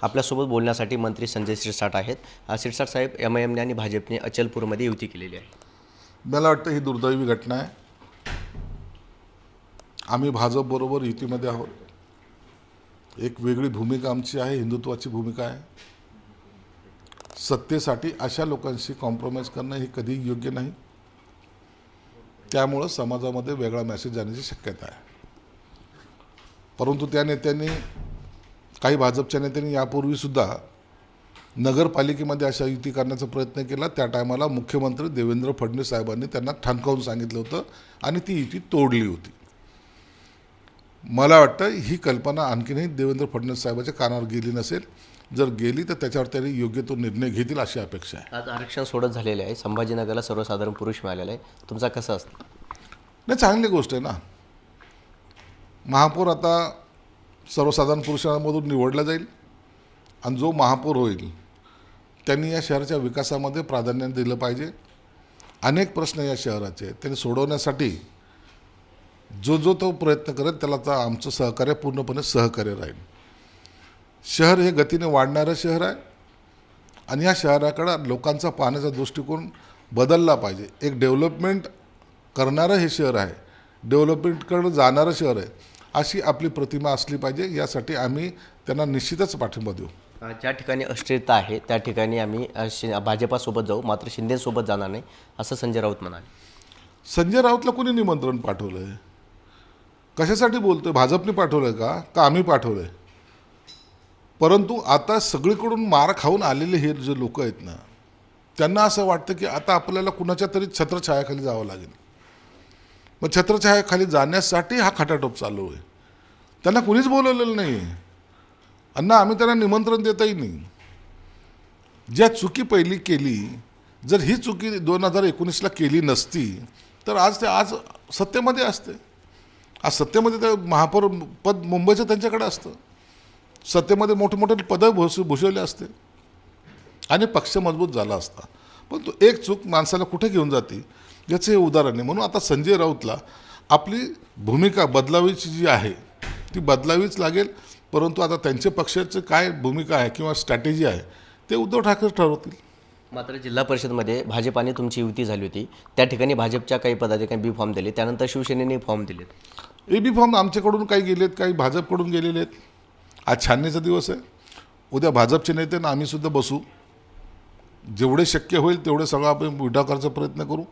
आपल्यासोबत बोलण्यासाठी मंत्री संजय शिरसाट आहेत. शिरसाट साहेब, MIMने आणि भाजपने अचलपूरमध्ये युती केलेली आहे. मला वाटतं ही दुर्दैवी घटना आहे. आम्ही भाजपबरोबर युतीमध्ये आहोत. एक वेगळी भूमिका आमची आहे, हिंदुत्वाची भूमिका आहे. सत्तेसाठी अशा लोकांशी कॉम्प्रोमाइज करणं हे कधीही योग्य नाही. त्यामुळं समाजामध्ये वेगळा मेसेज जाण्याची शक्यता आहे. परंतु त्या नेत्यांनी, काही भाजपच्या नेत्यांनी यापूर्वीसुद्धा नगरपालिकेमध्ये अशा युती करण्याचा प्रयत्न केला. त्या टायमाला मुख्यमंत्री देवेंद्र फडणवीस साहेबांनी त्यांना ठणकावून सांगितलं होतं आणि ती युती तोडली होती. मला वाटतं ही कल्पना आणखीनही देवेंद्र फडणवीस साहेबांच्या कानावर गेली नसेल. जर गेली तर त्याच्यावर त्यांनी योग्य तो निर्णय घेतील अशी अपेक्षा आहे. आज आरक्षण सोडत झालेले आहे. संभाजीनगरला सर्वसाधारण पुरुष मिळालेला आहे. तुमचा कसं असतं? नाही, चांगली गोष्ट आहे ना. महापौर आता सर्वसाधारण पुरुषांमधून निवडला जाईल आणि जो महापौर होईल त्यांनी या शहराच्या विकासामध्ये प्राधान्य दिलं पाहिजे. अनेक प्रश्न या शहराचे आहेत, त्यांनी सोडवण्यासाठी जो तो प्रयत्न करेल त्याला तर आमचं सहकार्य पूर्णपणे सहकार्य राहील. शहर हे गतीने वाढणारं शहर आहे आणि या शहराकडं लोकांचा पाहण्याचा दृष्टिकोन बदलला पाहिजे. एक डेव्हलपमेंट करणारं हे शहर आहे, डेव्हलपमेंटकडं जाणारं शहर आहे, अशी आपली प्रतिमा असली पाहिजे. यासाठी आम्ही त्यांना निश्चितच पाठिंबा देऊ. ज्या ठिकाणी अस्थिरता आहे त्या ठिकाणी आम्ही भाजपासोबत जाऊ, मात्र शिंदेसोबत जाणार नाही, असं संजय राऊत म्हणाले. संजय राऊतला कोणी निमंत्रण पाठवलं आहे? कशासाठी बोलतोय? भाजपने पाठवलं का आम्ही पाठवलं आहे? परंतु आता सगळीकडून मार खाऊन आलेले हे जे लोक आहेत ना, त्यांना असं वाटतं की आता आपल्याला कुणाच्या तरी छत्रछायाखाली जावं लागेल. मग छत्रछायाखाली जाण्यासाठी हा खटाटोप चालू आहे. त्यांना कुणीच बोलवलेलं नाही अण्णा, आम्ही त्यांना निमंत्रण देताही नाही. ज्या चुकी पहिली केली, जर ही चुकी 2019ला केली नसती तर आज सत्तेमध्ये असते. आज सत्तेमध्ये तर महापौर पद मुंबईचं त्यांच्याकडे असतं. सत्तेमध्ये मोठे मोठे पदं भूषवले असते आणि पक्ष मजबूत झाला असता. पण तो एक चूक माणसाला कुठे घेऊन जाते याचं हे उदाहरण आहे. म्हणून आता संजय राऊतला आपली भूमिका बदलावीची जी आहे ती बदलावीच लागेल. परंतु आता त्यांच्या पक्षाची काय भूमिका आहे किंवा स्ट्रॅटेजी आहे ते उद्धव ठाकरे ठरवतील. मात्र जिल्हा परिषदमध्ये भाजपाने तुमची युती झाली होती, त्या ठिकाणी भाजपच्या काही पदाधिकारी बी फॉर्म दिले, त्यानंतर शिवसेनेने फॉर्म दिलेत. AB फॉर्म आमच्याकडून काही गेलेत, काही भाजपकडून गेलेले आहेत. आज छाननीचा दिवस आहे. उद्या भाजपचे नेते आणि आम्हीसुद्धा बसू. जेवढे शक्य होईल तेवढे सगळं आपण विड्रॉ करायचा प्रयत्न करू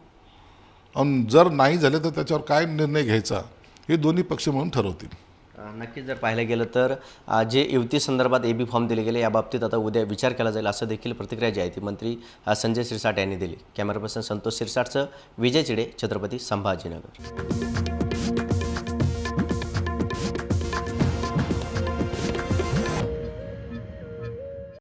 आणि जर नाही झाले तर त्याच्यावर काय निर्णय घ्यायचा हे दोन्ही पक्ष म्हणून ठरवतील. नक्कीच जर पाहायला गेलं तर जे युती संदर्भात AB फॉर्म दिले गेले याबाबतीत आता उद्या विचार केला जाईल, असं देखील प्रतिक्रिया जी आहे ती मंत्री संजय शिरसाट यांनी दिली. कॅमेरा पर्सन संतोष शिरसाटचं विजय चिडे, छत्रपती संभाजीनगर.